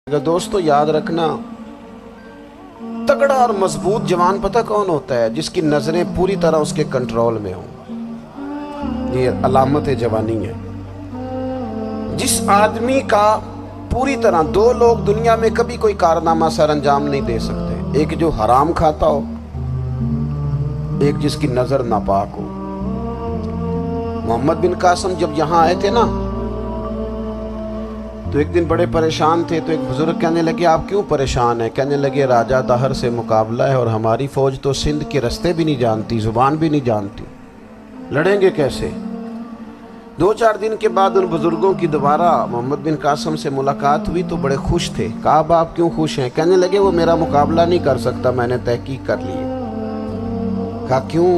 دوستو یاد رکھنا، تگڑا اور مضبوط جوان پتہ کون ہوتا ہے؟ جس کی نظریں پوری طرح اس کے کنٹرول میں ہوں۔ یہ علامت جوانی ہے۔ جس آدمی کا پوری طرح دو لوگ دنیا میں کبھی کوئی کارنامہ سر انجام نہیں دے سکتے، ایک جو حرام کھاتا ہو، ایک جس کی نظر ناپاک ہو۔ محمد بن قاسم جب یہاں آئے تھے نا تو ایک دن بڑے پریشان تھے، تو ایک بزرگ کہنے لگے آپ کیوں پریشان ہیں؟ کہنے لگے راجہ دہر سے مقابلہ ہے اور ہماری فوج تو سندھ کے رستے بھی نہیں جانتی، زبان بھی نہیں جانتی، لڑیں گے کیسے؟ دو چار دن کے بعد ان بزرگوں کی دوبارہ محمد بن قاسم سے ملاقات ہوئی تو بڑے خوش تھے۔ کہا اب آپ کیوں خوش ہیں؟ کہنے لگے وہ میرا مقابلہ نہیں کر سکتا، میں نے تحقیق کر لی ہے۔ کہا کیوں؟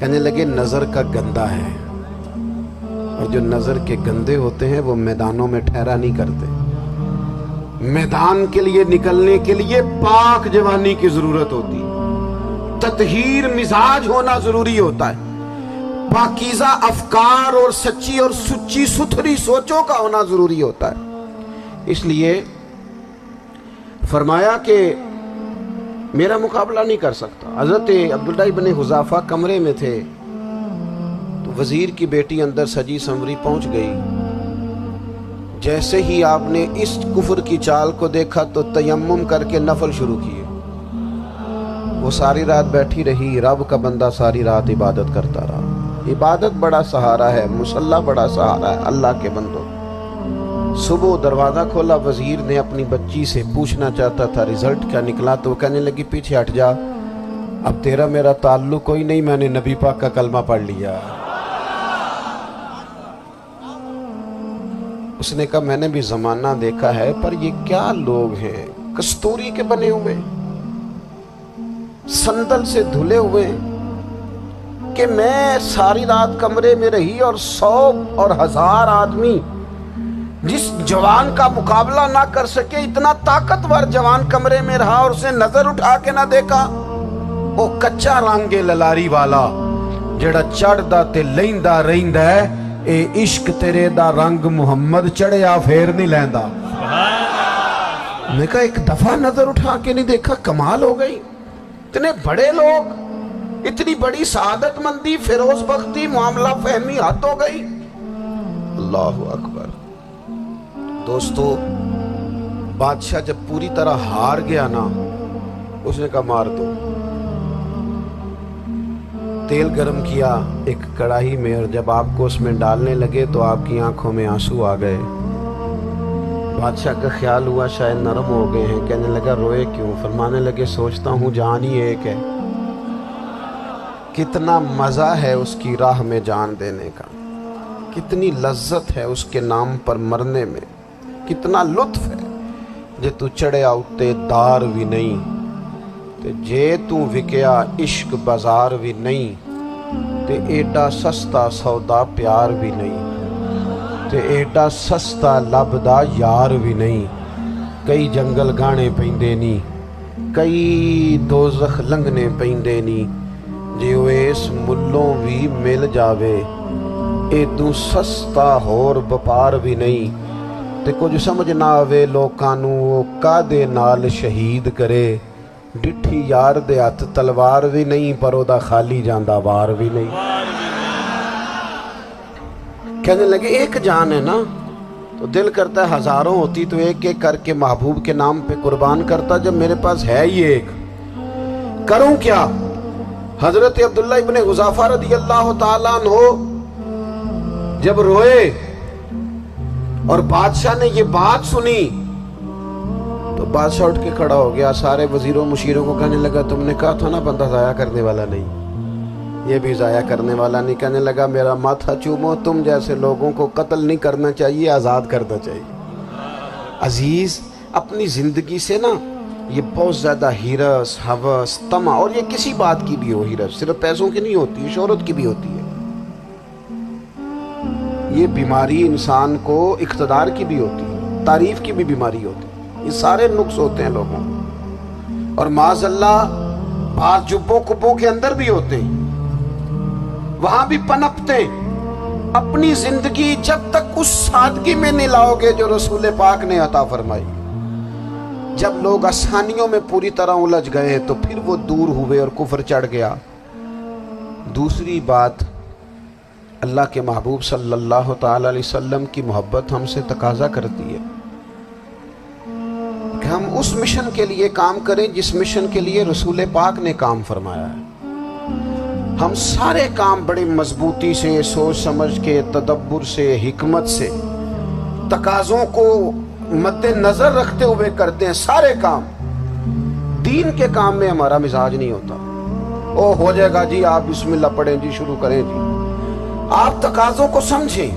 کہنے لگے نظر کا گندہ ہے، اور جو نظر کے گندے ہوتے ہیں وہ میدانوں میں ٹھہرا نہیں کرتے۔ میدان کے لیے نکلنے کے لیے پاک جوانی کی ضرورت ہوتی ہے، تطہیر مزاج ہونا ضروری ہوتا ہے، پاکیزہ افکار اور سچی اور سچی ستھری سوچوں کا ہونا ضروری ہوتا ہے۔ اس لیے فرمایا کہ میرا مقابلہ نہیں کر سکتا۔ حضرت عبداللہ ابن حذافہ کمرے میں تھے، وزیر کی بیٹی اندر سجی سنوری پہنچ گئی۔ جیسے ہی آپ نے اس کفر کی چال کو دیکھا تو تیمم کر کے نفل شروع کیے۔ وہ ساری رات بیٹھی رہی، رب کا بندہ ساری رات عبادت کرتا رہا۔ عبادت بڑا سہارا ہے، مصلی بڑا سہارا ہے اللہ کے بندوں۔ صبح دروازہ کھولا، وزیر نے اپنی بچی سے پوچھنا چاہتا تھا رزلٹ کیا نکلا، تو وہ کہنے لگی پیچھے ہٹ جا، اب تیرا میرا تعلق کوئی نہیں، میں نے نبی پاک کا کلمہ پڑھ لیا۔ اس نے کہا میں نے بھی زمانہ دیکھا ہے، پر یہ کیا لوگ ہیں، کستوری کے بنے ہوئے، سندل سے دھلے ہوئے، کہ میں ساری رات کمرے میں رہی اور 100 اور 1000 آدمی جس جوان کا مقابلہ نہ کر سکے، اتنا طاقتور جوان کمرے میں رہا اور اسے نظر اٹھا کے نہ دیکھا۔ وہ کچا رانگے للاری والا جڑا چڑھدا تے لیندا رہندا ہے، اے عشق تیرے دا رنگ محمد چڑھیا پھر نہیں لیندا۔ میں کہا ایک دفعہ نظر اٹھا کے نہیں دیکھا، کمال ہو گئی۔ اتنے بڑے لوگ، اتنی بڑی سعادت مندی، فیروز بختی، معاملہ فہمی حد ہو گئی۔ اللہ اکبر۔ دوستو بادشاہ جب پوری طرح ہار گیا نا، اس نے کہا مار دو۔ تیل گرم کیا ایک کڑاہی میں، اور جب آپ کو اس میں ڈالنے لگے تو آپ کی آنکھوں میں آنسو آ گئے۔ بادشاہ کا خیال ہوا شاید نرم ہو گئے ہیں، کہنے لگا روئے کیوں؟ فرمانے لگے سوچتا ہوں جان ہی ایک ہے، کتنا مزہ ہے اس کی راہ میں جان دینے کا، کتنی لذت ہے اس کے نام پر مرنے میں، کتنا لطف ہے۔ جے تو چڑھیا اتے دار بھی نہیں تے جے تو وکیا عشق بازار بھی نہیں، تے ایڈا سستا سودا پیار بھی نہیں، تے ایڈا سستا لبدا یار بھی نہیں۔ کئی جنگل گانے پیندے نی، کئی دوزخ لنگنے پیندے نی، جے وہ اس ملوں بھی مل جاوے، ایدوں سستا ہور بپار بھی نہیں۔ تے کچھ سمجھ نہ آوے لوکاں نوں وہ کادے نال شہید کرے، ڈٹھی یار دے ہاتھ تلوار بھی نہیں، پر او دا خالی جاندہ وار بھی نہیں۔ کہنے لگے ایک جان ہے نا، تو دل کرتا ہے ہزاروں ہوتی تو ایک ایک کر کے محبوب کے نام پہ قربان کرتا، جب میرے پاس ہے ہی ایک، کروں کیا؟ حضرت عبداللہ ابن حذافہ رضی اللہ تعالیٰ عنہ جب روئے اور بادشاہ نے یہ بات سنی تو بادشاہ اٹھ کے کھڑا ہو گیا، سارے وزیروں مشیروں کو کہنے لگا تم نے کہا تھا نا بندہ ضائع کرنے والا نہیں، یہ بھی ضائع کرنے والا نہیں۔ کہنے لگا میرا ماتھا چومو، تم جیسے لوگوں کو قتل نہیں کرنا چاہیے، آزاد کرنا چاہیے۔ عزیز اپنی زندگی سے نا یہ بہت زیادہ ہرس، ہوس، طمع، اور یہ کسی بات کی بھی ہو، ہرس صرف پیسوں کی نہیں ہوتی، شہرت کی بھی ہوتی ہے، یہ بیماری انسان کو اقتدار کی بھی ہوتی ہے، تعریف کی بھی بیماری ہوتی ہے، یہ سارے نقص ہوتے ہیں لوگوں کو، اور معاذ اللہ بعض جبوں کبوں کے اندر بھی ہوتے ہیں، وہاں بھی پنپتے ہیں۔ اپنی زندگی جب تک اس سادگی میں نہیں لاؤ گے جو رسول پاک نے عطا فرمائی، جب لوگ آسانیوں میں پوری طرح الجھ گئے تو پھر وہ دور ہوئے اور کفر چڑھ گیا۔ دوسری بات، اللہ کے محبوب صلی اللہ تعالی علیہ وسلم کی محبت ہم سے تقاضا کرتی ہے کہ ہم اس مشن کے لیے کام کریں جس مشن کے لیے رسول پاک نے کام فرمایا ہے۔ ہم سارے کام بڑے مضبوطی سے، سوچ سمجھ کے، تدبر سے، حکمت سے، تقاضوں کو مد نظر رکھتے ہوئے کرتے ہیں سارے کام۔ دین کے کام میں ہمارا مزاج نہیں ہوتا، او ہو جائے گا جی، آپ بسم اللہ پڑھیں جی، شروع کریں جی۔ آپ تقاضوں کو سمجھیں،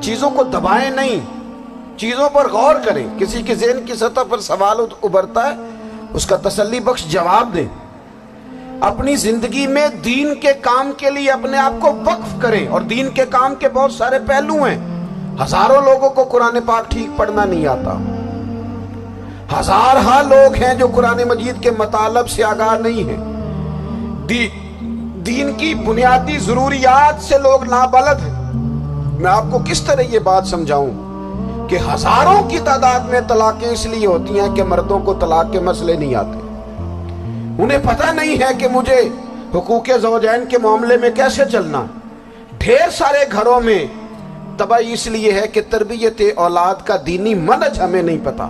چیزوں کو دبائیں نہیں، چیزوں پر غور کریں۔ کسی کے ذہن کی سطح پر سوال ابھرتا ہے، اس کا تسلی بخش جواب دیں۔ اپنی زندگی میں دین کے کام کے لیے اپنے آپ کو وقف کریں، اور دین کے کام کے بہت سارے پہلو ہیں۔ ہزاروں لوگوں کو قرآن پاک ٹھیک پڑھنا نہیں آتا، ہزارہا لوگ ہیں جو قرآن مجید کے مطالب سے آگاہ نہیں ہیں، دین کی بنیادی ضروریات سے لوگ نابلد ہیں۔ میں آپ کو کس طرح یہ بات سمجھاؤں کہ ہزاروں کی تعداد میں طلاقیں اس لیے ہوتی ہیں کہ مردوں کو طلاق کے مسئلے نہیں آتے، انہیں پتہ نہیں ہے کہ مجھے حقوق زوجین کے معاملے میں کیسے چلنا۔ ڈھیر سارے گھروں میں تباہی اس لیے ہے کہ تربیت اولاد کا دینی منہج ہمیں نہیں پتا۔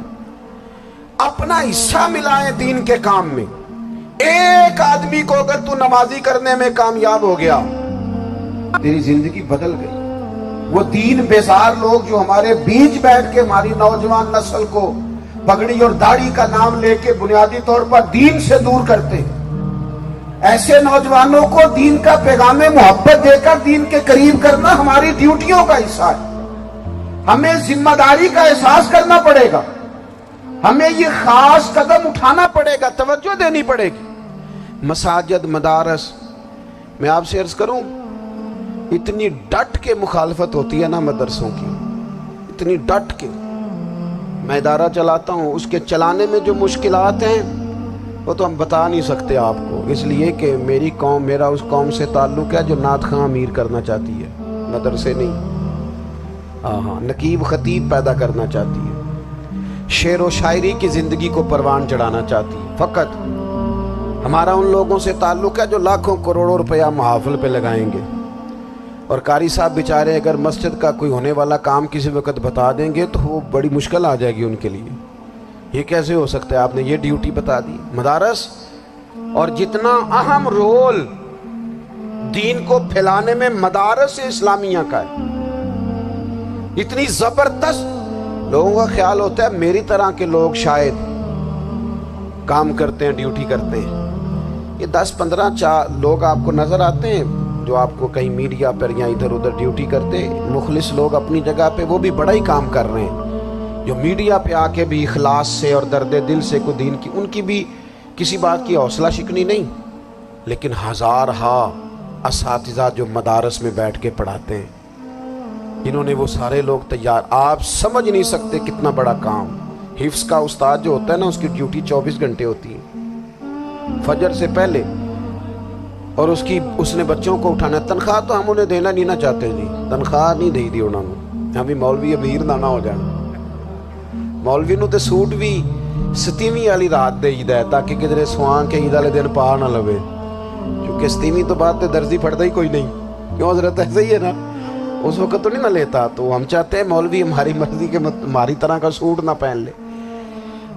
اپنا حصہ ملائیں دین کے کام میں۔ ایک آدمی کو اگر تو نمازی کرنے میں کامیاب ہو گیا، تیری زندگی بدل گئی۔ وہ دین بیزار لوگ جو ہمارے بیچ بیٹھ کے ہماری نوجوان نسل کو پگڑی اور داڑھی کا نام لے کے بنیادی طور پر دین سے دور کرتے، ایسے نوجوانوں کو دین کا پیغام محبت دے کر دین کے قریب کرنا ہماری ڈیوٹیوں کا حصہ ہے۔ ہمیں ذمہ داری کا احساس کرنا پڑے گا، ہمیں یہ خاص قدم اٹھانا پڑے گا، توجہ دینی پڑے گی۔ مساجد، مدارس، میں آپ سے عرض کروں، اتنی ڈٹ کے مخالفت ہوتی ہے نا مدرسوں کی، اتنی ڈٹ کے۔ میں ادارہ چلاتا ہوں، اس کے چلانے میں جو مشکلات ہیں وہ تو ہم بتا نہیں سکتے آپ کو، اس لیے کہ میری قوم، میرا اس قوم سے تعلق ہے جو نعت خواں امیر کرنا چاہتی ہے، مدرسے نہیں، نقیب خطیب پیدا کرنا چاہتی ہے، شعر و شاعری کی زندگی کو پروان چڑھانا چاہتی ہے۔ فقط ہمارا ان لوگوں سے تعلق ہے جو لاکھوں کروڑوں روپیہ محافل پہ لگائیں گے، اور قاری صاحب بیچارے اگر مسجد کا کوئی ہونے والا کام کسی وقت بتا دیں گے تو وہ بڑی مشکل آ جائے گی ان کے لیے۔ یہ کیسے ہو سکتا ہے، آپ نے یہ ڈیوٹی بتا دی۔ مدارس اور جتنا اہم رول دین کو پھیلانے میں مدارس اسلامیہ کا ہے، اتنی زبردست، لوگوں کا خیال ہوتا ہے میری طرح کے لوگ شاید کام کرتے ہیں، ڈیوٹی کرتے ہیں۔ یہ 10-15 لوگ آپ کو نظر آتے ہیں جو آپ کو کہیں میڈیا پر یا ادھر ادھر ڈیوٹی کرتے، مخلص لوگ اپنی جگہ پہ، وہ بھی بڑا ہی کام کر رہے ہیں، جو میڈیا پہ آ کے بھی اخلاص سے اور درد دل سے کوئی دین کی، ان کی بھی کسی بات کی حوصلہ شکنی نہیں، لیکن ہزارہا اساتذہ جو مدارس میں بیٹھ کے پڑھاتے ہیں، جنہوں نے وہ سارے لوگ تیار، آپ سمجھ نہیں سکتے کتنا بڑا کام۔ حفظ کا استاد جو ہوتا ہے نا، اس کی ڈیوٹی 24 گھنٹے ہوتی ہے، فجر سے پہلے، اور اس نے بچوں کو اٹھانا۔ تنخواہ تو ہم انہیں دینا نہیں نہ چاہتے جی، تنخواہ نہیں دی انہوں نے، ہمیں مولوی امیر نہ ہو جانا۔ مولوی نو تے سوٹ بھی 27ویں والی رات دے عید ہے تاکہ کدھر سوان کے عید والے دن پا نہ لوے، کیونکہ 27ویں تو بعد تے درزی پھڑتا ہی کوئی نہیں، کیوں حضرت؟ ایسا ہی ہے نا، اس وقت تو نہیں نہ لیتا۔ تو ہم چاہتے ہیں مولوی ہماری مرضی کے، ہماری طرح کا سوٹ نہ پہن لے۔